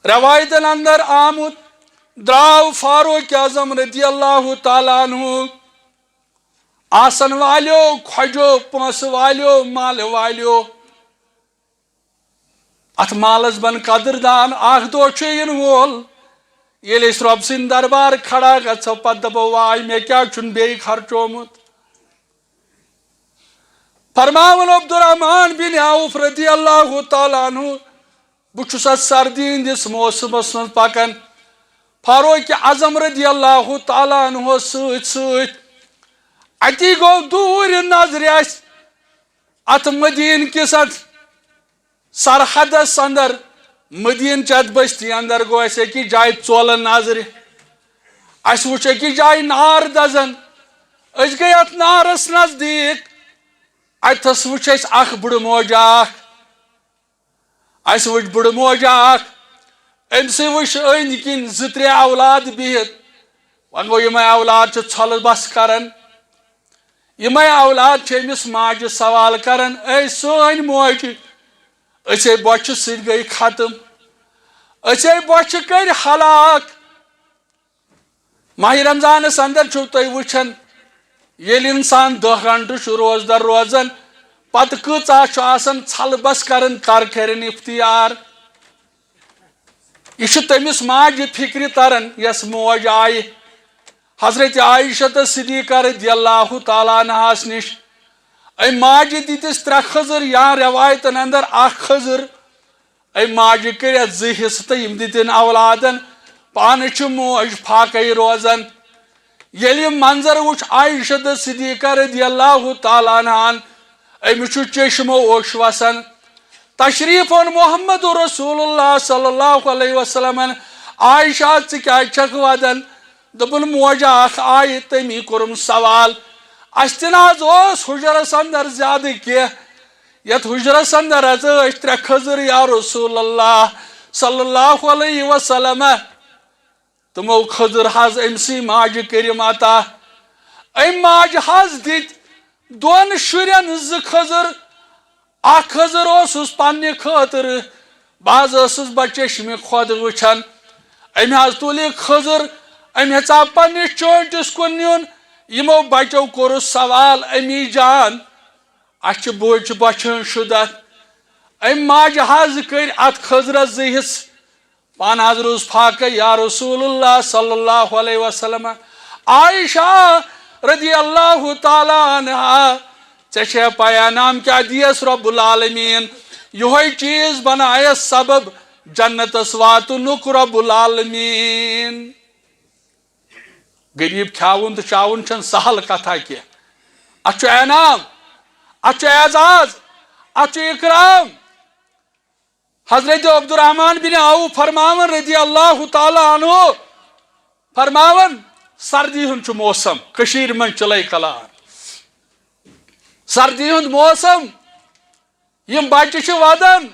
روایتن اندر آمُت درٛاو فاروق اعظم رضی اللہ تعالیٰ عنہ آسن والیو کھۄجو پونٛسہٕ والیو مالہٕ والیو اتھ مالس بن قدردان اکھ دۄہ چھُ یِنہٕ وول ییٚلہِ أسۍ رۄب سٕنٛدِ دربار کھڑا گژھو پتہٕ دپو واے مےٚ کیٛاہ چھُنہٕ بیٚیہِ خرچومُت فرماوُن عبدالرحمان بن عوف رضی اللہ تعالیٰ عنہ بہٕ چھُس اتھ سردی ہٕنٛدِس موسمس منٛز پکان فاروق اعظم رضی اللہ تعالیٰ عنہ سۭتۍ سۭتۍ اتی گوٚو دوٗرِ نظرِ اسہِ اتھ مدیٖنہٕ کِس اتھ سرحدس اندر مدین چت بستی اندر گو اس اکی جائے ژولن نظر اس وچ اکی جائے نار دزن اس گئی ات نارس نزدیک اتس وچ اس اخ بڑ موجا اس وچ بڑ موجا امسی وچ أنٛدۍ کِنۍ زٕ ترٛےٚ اولاد بِہِتھ وۄنۍ گوٚو یِمے اولاد چھِ ژھۄلہٕ بس کران یِمے اولاد چھِ أمِس ماجہِ سوال کران اے سٲنۍ موجہِ أسے بۄچھِ سۭتۍ گٔے ختم أسے بۄچھِ کٔرۍ ہلاک ماہ رمضانس اندر چھُو تُہۍ وٕچھان ییٚلہِ انسان 10 گھنٹہٕ چھُ روزدر روزان پتہٕ کۭژاہ چھُ آسان ژھلہٕ بس کران کر کھرن اختیار یہ چھُ تٔمِس ماجہِ فکرِ تران یس موج آیہِ حضرت عائشہ صدیقہ رضی اللہ تعالیٰ عنہاس نش أمۍ ماجہِ دِتِس 3 خٔزٕر یا روایتن اندر 1 خٔزٕر أمۍ ماجہِ کٔرِتھ 2 حصہٕ تہٕ یِم دِتِن اولادن پانہٕ چھِ موج فاقے روزان ییٚلہِ یہِ منظر وٕچھ عائشہ صدیقہ رضی اللہ تعالیٰ عنہن أمِس چھُ چشمو اوٚش وسان تشریف اون محمد رسول اللہ صلی اللہ علیہ وسلم عائشہ ژٕ کیٛازِ چھکھ ودان دوٚپُن موجا اکھ آیہِ تٔمی کوٚرُم سوال اَسہِ تہِ نہ حظ اوس حُجرس اندر زیادٕ کینٛہہ یتھ حُجرس اندر حظ ٲسۍ 3 خٔزٕر یا رسول اللہ صلی اللہ علیہ وسلم تِمو خٔزٕر حظ أمسٕے ماجہِ کٔرِم عطا أمۍ ماجہِ حظ دِتۍ 2 شُرٮ۪ن 2 خٔزٕر 1 خٔزٕر اوسُس پننہِ خٲطرٕ بہٕ حظ ٲسٕس بچشمہِ خۄد وٕچھان أمۍ حظ تُل یہِ خٔزٕر أمۍ ہیژاو پننِس چونٛٹِس کُن نیُن یِمو بچو کوٚرُس سوال امی جان اَسہِ چھِ بوٚچہِ بۄچھِ ہٕنٛز شُدت أمۍ ماجہِ حظ کٔرۍ اتھ خٔزرس 2 حصہٕ پانہٕ حظ روٗز فاقے یا رسول اللہ صلی اللہ علیہ وسلم عائشہ رضی اللہ تعالیٰ عنہا ژےٚ چھے پیا نام کیٛاہ دیس رب العالمین یِہوے چیٖز بنایس سبب جنتس واتنُک رب العالمین غریب کھیاوُن تہٕ چاوُن چھنہٕ سہل کتھا کینٛہہ اتھ چھُ انعام اتھ چھُ اعزاز اتھ چھُ اکرام حضرت عبدالرحمان بن عوف فرماون رضی اللہ تعالیٰ عنہ فرماون سردی ہُنٛد چھُ موسم کٔشیٖرِ منٛز چِلے کلان سردی ہُنٛد موسم یِم بچہِ چھِ ودان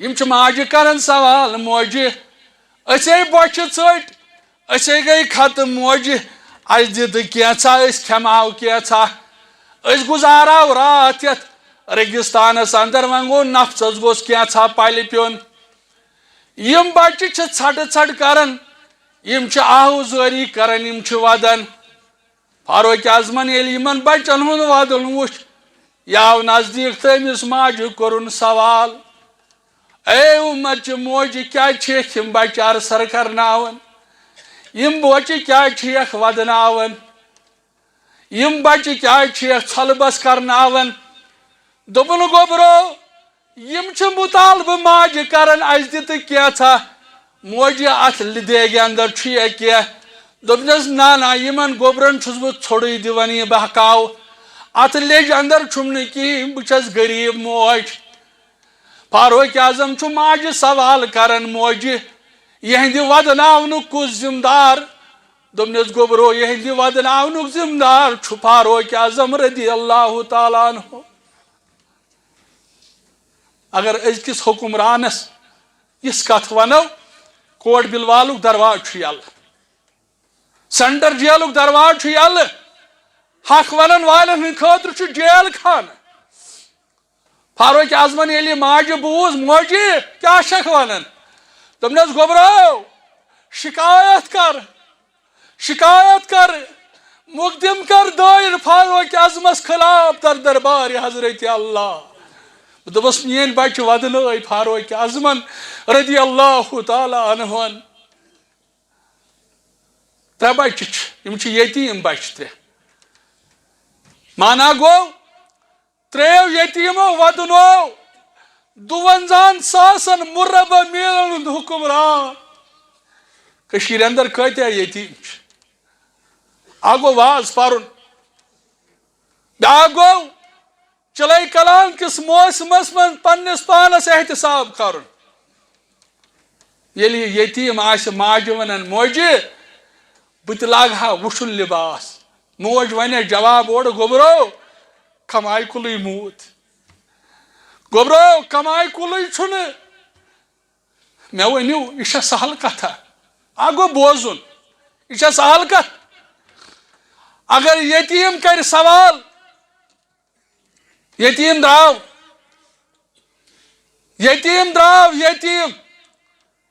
یِم چھِ ماجہِ کران سوال موجہِ أسے بۄچھِ ژٔٹۍ أسے گٔے ختم موجہِ اَسہِ دِتہٕ کینٛژھا أسۍ کھٮ۪مہو کینٛژھا أسۍ گُزاراو راتھ یتھ ریگِستانس اندر وۄنۍ گوٚو نفژس گوٚژھ کینٛژھا پلہِ پیوٚن یِم بچہِ چھِ ژھٹہٕ ژھٹہٕ کران یِم چھِ آہوزٲری کران یِم چھِ ودان فاروق اعظمن ییٚلہِ یِمن بچن ہُنٛد ودُن وٕچھ یہِ آو نزدیٖک تہٕ أمِس ماجہِ کوٚرُن سوال اے اُمتچہِ موجہِ کیٛازِ چھِکھ یِم بچہِ ارسر کرناوان یِم بۄچہِ کیٛازِ چھِکھ ودناوان یِم بچہِ کیٛازِ چھِکھ ژھۄلہٕ بس کرناوان دوٚپُن گوٚبرو یِم چھِ مُطالبہٕ ماجہِ کران اَسہِ دِتہٕ کینٛژھا موجہِ اتھ دیگہِ اندر چھُ کینٛہہ دوٚپنس نہ نہ یِمن گوٚبرن چھُس بہٕ ژھوٚرُے دِوان یہِ بہٕ ہٮ۪کاو اتھ لیٚجہِ اندر چھُم نہٕ کِہیٖنۍ بہٕ چھس غریٖب موج فاروق اعظم چھُ ماجہِ سوال کران موجہِ یِہنٛدِ ودناونُک کُس ذمہٕ دار دوٚپنس گوٚبرو یِہنٛدِ ودناونُک ذمہٕ دار چھُ فاروق اعظم رضی اللہ تعالیٰ عنہ اگر أزکِس حُکُمرانس یِژھ کتھ ونو کوٹ بلوالُک درواز چھُ یلہٕ سینٹر جیلُک درواز چھُ یلہٕ حق ونن والٮ۪ن ہٕنٛدِ خٲطرٕ چھُ جیل خانہٕ فاروق اعظمن ییٚلہِ یہِ ماجہِ بوٗز موجہِ کیٛاہ چھکھ ونان دوٚپنس گوٚبرو شکایت کر مقدم کر دٲیِر فاروق اعظمس خلاف در دربارِ حضرت اللہ دوٚپُس میٲنۍ بچہِ ودنٲے فاروق اعظمن رضی اللہ تعالیٰ عنہن 3 بچہِ چھِ یِم چھِ یتیٖم بچہِ 3 مانا گوٚو 3 یتیٖمو ودنوو 52,000 مربع میلن ہُنٛد حُکُمران کٔشیٖرِ اندر کۭتیاہ یتیٖم چھِ اکھ گوٚو واز پرُن بیٛاکھ گوٚو چلے کلام کس موسمس من پنس پانس احتساب کرن یلی یتیم آس ماجہ ونان موجی بت لاگہا وشن لباس موج ون جواب اوڑ گوبرو کمائی کُلے موت گوبرو کمائی کُلے چھُن مے ؤنِو یہ چھا سہل کتھا گو بوزن یہ چھا سہل کتھ اگر یتیم کر سوال یتیم دراو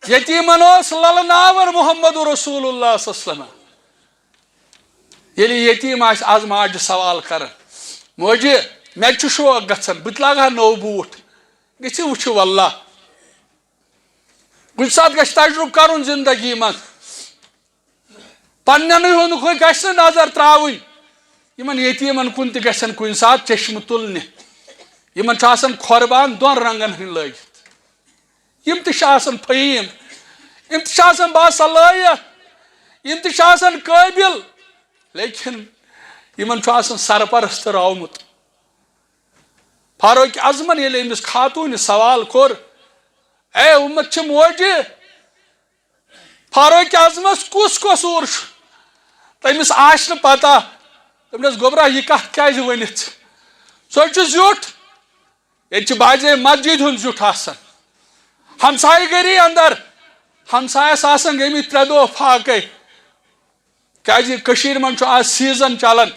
یتیمن اوس للناور محمد رسول اللہ صلی اللہ علیہ وسلم یلی یتیم آس آز ماجہ سوال کرن موجی مے چھ شوق گژھان بت لاگہا نو بوٹ گژھِ وچھو واللہ کُنہِ ساتہٕ گژھِ تجربہٕ کرُن زندگی منٛز پننٮ۪نٕے ہُنٛد گژھِ نہٕ نظر ترٛاوٕنۍ یِمن یتیٖمن کُن تہِ گژھن کُنہِ ساتہٕ چشمہٕ تُلنہِ یِمن چھُ آسان کھۄربان دۄن رنگن ہٕنٛدۍ لٲگِتھ یِم تہِ چھِ آسان فہیٖم یِم تہِ چھِ آسان باصلٲحیت یِم تہِ چھِ آسان قٲبِل لیکن یِمن چھُ آسان سرپرست راومُت فاروق اعظمن ییٚلہِ أمِس خاتوٗنہِ سوال کوٚر اے اُمت چھِ موجہِ فاروق اعظمس کُس قصوٗر چھُ تٔمِس آسہِ نہٕ پتہ تٔمۍ دوٚپنس گوبرا یہِ کتھ کیازِ ؤنِتھ سُہ چھُ زیُٹھ ییٚتہِ چھِ باجے مسجد ہُنٛد زیُٹھ آسان ہمسایہِ گٔری اندر ہمسایس آسان گٔمٕتۍ 3 دۄہ فاقے کیازِ کٔشیٖرِ منٛز چھُ آز سیٖزن چلان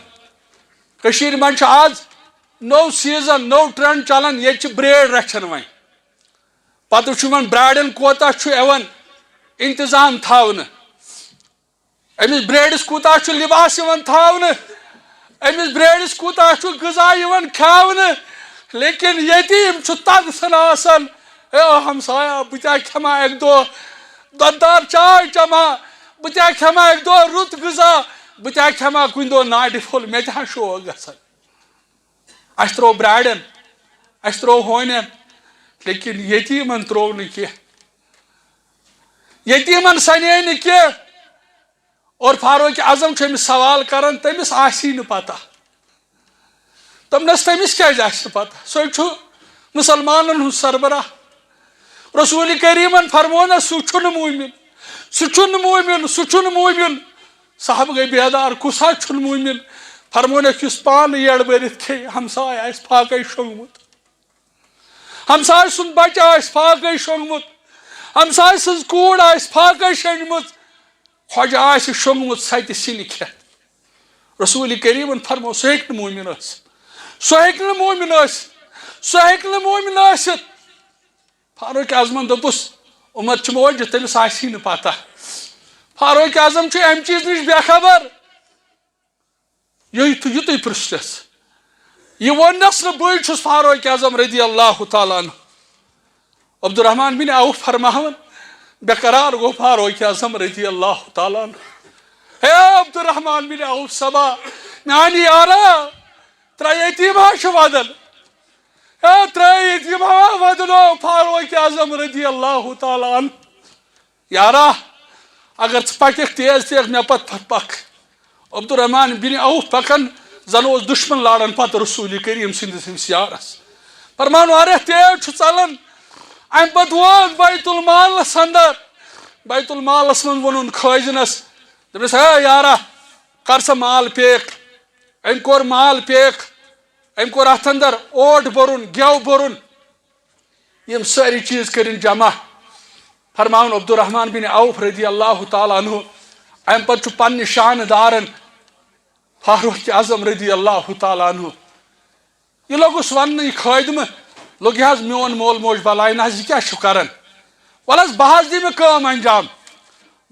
کٔشیٖرِ منٛز چھُ آز نوٚو سیٖزن نوٚو ٹرینڈ چلان ییٚتہِ چھِ برٛیڈ رچھان وۄنۍ پتہٕ چھُ یِمن برٛاڈٮ۪ن کوتاہ چھُ یِوان انتظام تھاونہٕ أمِس برٛیڈس کوٗتاہ چھُ لباس یِوان تھاونہٕ أمِس برٛیڈس کوٗتاہ چھُ غذا یِوان کھیاونہٕ لیکن یتیٖم چھُ تتسن آسان اے ہمسایا بہٕ تہِ کھٮ۪ما اکہِ دۄہ دۄددار چاے چٮ۪ما بہٕ تہِ کھٮ۪ما اکہِ دۄہ رُت غذا بہٕ تہِ کھٮ۪ما کُنہِ دۄہ ناٹہِ پھوٚل مےٚ تہِ شوق گژھان اَسہِ ترٛوو برٛاڈٮ۪ن اَسہِ ترٛوو ہونٮ۪ن لیکن یتیٖمن ترٛوو نہٕ کینٛہہ یتیٖمن سنے نہٕ کینٛہہ اور فاروق اعظم چھُ أمِس سوال کران تٔمِس آسی نہٕ پتہ دوٚپنس تٔمِس کیازِ آسہِ نہٕ پتہ سُے چھُ مُسلمانن ہُنٛد سربراہ رسول کریٖمن فرمونس سُہ چھُنہٕ موٗمِن سُہ چھُنہٕ موٗمِن سُہ چھُنہٕ موٗمِن صحابہٕ گٔے بیدار کُس حظ چھُنہٕ موٗمِن فرمونکھ یُس پانہٕ یٔڑ بٔرِتھ کھیٚیہِ ہمساے آسہِ فاقے شۄنٛگمُت ہمساے سُنٛد بچہ آسہِ فاقے شۄنٛگمُت ہمساے سٕنٛز کوٗر آسہِ فاقے شۄنٛجمٕژ خۄجہِ آسہِ شۄنٛگمُت سۄ تہِ سِنہِ کھٮ۪تھ رسول کریٖمن فرمو سُہ ہیٚکہِ نہٕ موٗمِن ٲسِتھ سُہ ہیٚکہِ نہٕ موٗمِن ٲسِتھ سُہ ہیٚکہِ نہٕ موٗمِن ٲسِتھ فاروق اعظمن دوٚپُس عمر چھِ موجہِ تٔمِس آسی نہٕ پتہ فاروق اعظم چھُ امہِ چیٖز نِش بے خبر یُتُے پرٛژھنس یہ وننس نہٕ بٕے چھُس فاروق اعظم رضی اللہ تعالیٰ عنہ عبدالرحمان بن عوف فرماون بے قرار گوٚو فاروق اعظم رضی اللہ تعالیٰ عنہ ہے عبدالرحمان بن عوف صبا میانہِ یارا ترٛےٚ یتیٖم ہا چھِ ودان ہے 3 یتیٖم ہا ودنو فاروق اعظم رضی اللہ تعالیٰ عنہ یارا اگر ژٕ پککھ تیز مےٚ پتہٕ پکھ عبدالرحمان بن عوف پکان زن اوس دشمن لاران پتہٕ رسول کریم سٕنٛدِس أمِس یارس فرمان واریاہ تیز چھُ ژلان امہِ پتہٕ ووت بیت المالس اندر بیت المالس منٛز ووٚنُن خٲزنس دوٚپنس ہے یارا کر سا مال پیک أمۍ کوٚر مال پیک أمۍ کوٚر اتھ اندر اوٹ بوٚرُن گٮ۪و بوٚرُن یِم سٲری چیٖز کٔرِنۍ جمع فرماوُن عبدالرحمان بن عوف رضی اللہ تعالیٰ عنہ امہِ پتہٕ چھُ پننہِ شانہٕ دارن فاروق اعظم رضی اللہ تعالیٰ عنہ یہ لوگُس وننہٕ یہِ خٲدمہٕ لوٚگ یہِ حظ میون مول موج بلاے نہ حظ یہِ کیاہ چھُ کران وَلہٕ حظ بہٕ حظ دِمہٕ یہِ کٲم انجام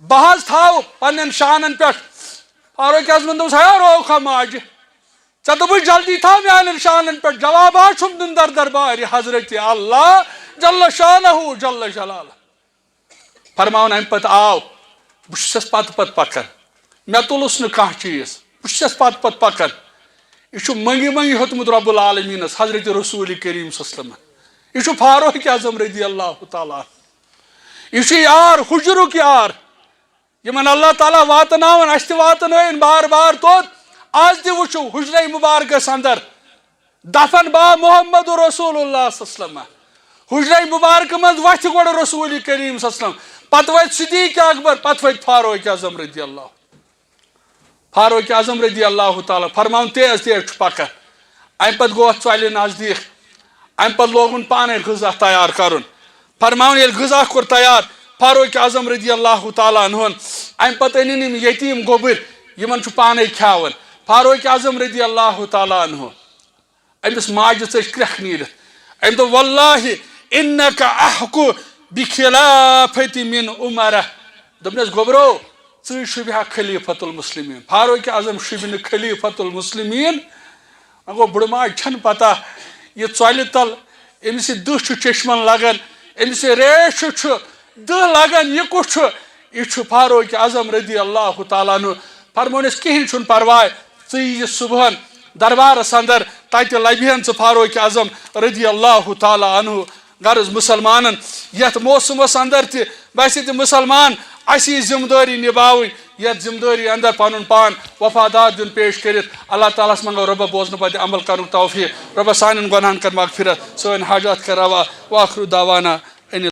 بہٕ حظ تھاو پننٮ۪ن شانن پٮ۪ٹھ فاروق اعظمن دوٚپُس ہے روکھا ماجہِ ژےٚ دوٚپُتھ جلدی تھاو میانٮ۪ن شانن پٮ۪ٹھ جواب چھُم دیُن در دربارِ حضرت اللہ جل شانہ جل جلالہ فرماوُن امہِ پتہٕ آو بہٕ چھُسس پتہٕ پکان مےٚ تُلُس نہٕ کانٛہہ چیٖز بہٕ چھُسس پتہٕ پکان یہ چھُ منگی منگی ہیوٚتمُت رۄب العالمیٖنس حضرت رسول کریم صلی اللہ علیہ وسلم یہ چھُ فاروق اعظم رضی اللہ تعالیٰ یہ چھُ یار حجرُک یار یِمن اللہ تعالیٰ واتناون اَسہِ تہِ واتنٲیِن بار بار توٚت آز تہِ وٕچھو حجرے مُبارکس اندر دفن با محمد رسول اللہ صلی اللہ علیہ وسلم حجرہ مبارک مز وتھ گوڑ رسول کریم صلی اللہ علیہ وسلم پتہ وت صدیق اکبر پتہ وت فاروق اعظم رضی اللہ فاروق اعظم رضی اللہ تعالیٰ فرمان تیز تیز پکان ام پتہ گو ژالہِ نزدیک ام پتہ لوگن پانے غذا تیار کرن فرمان یل غذا کور تیار فاروق اعظم رضی اللہ تعالیٰ عنہ ام پتہ انن یم یتیم گوبر یمن چھ پانے کھاون فاروق اعظم رضی اللہ تعالیٰ عنہ امس ماجہ ژج کرٛیکھ نیرتھ ام دوٚپ واللہ انک احق بخلافت من عمرہ دوٚپنس گوبرو ژٕ شوبہِ خلیفۃ المسلمین فاروق اعظم شوبہِ نہٕ خلیفۃ المسلمین گو بڑ ماج چھن پتہ یہ ژۄلہِ تل أمِس دہ چھُ چشمن لگان أمِس ریش چھُ دہ لگان یہ کُس چھُ یہ چھُ فاروق اعظم رضی اللہ تعالیٰ عنہ فرمونس کہین چھُنہٕ پرواے ژٕ یی صبحن دربارس اندر تتہِ لبہن ژٕ فاروق اعظم رضی اللہ تعالیٰ عنہ غرض مسلمانن یتھ موسمس اندر تہِ باسہِ تہِ مسلمان اسی ذمہ داری نباوٕنۍ یتھ ذمہ داری اندر پنن پان وفادار دن پیش کرت اللہ تعالیٰ منگو رب بوزن پتہ عمل کرن توفیق رب سانن گناہن کر مغفرت سن حاجات کر روا واخر دعوانا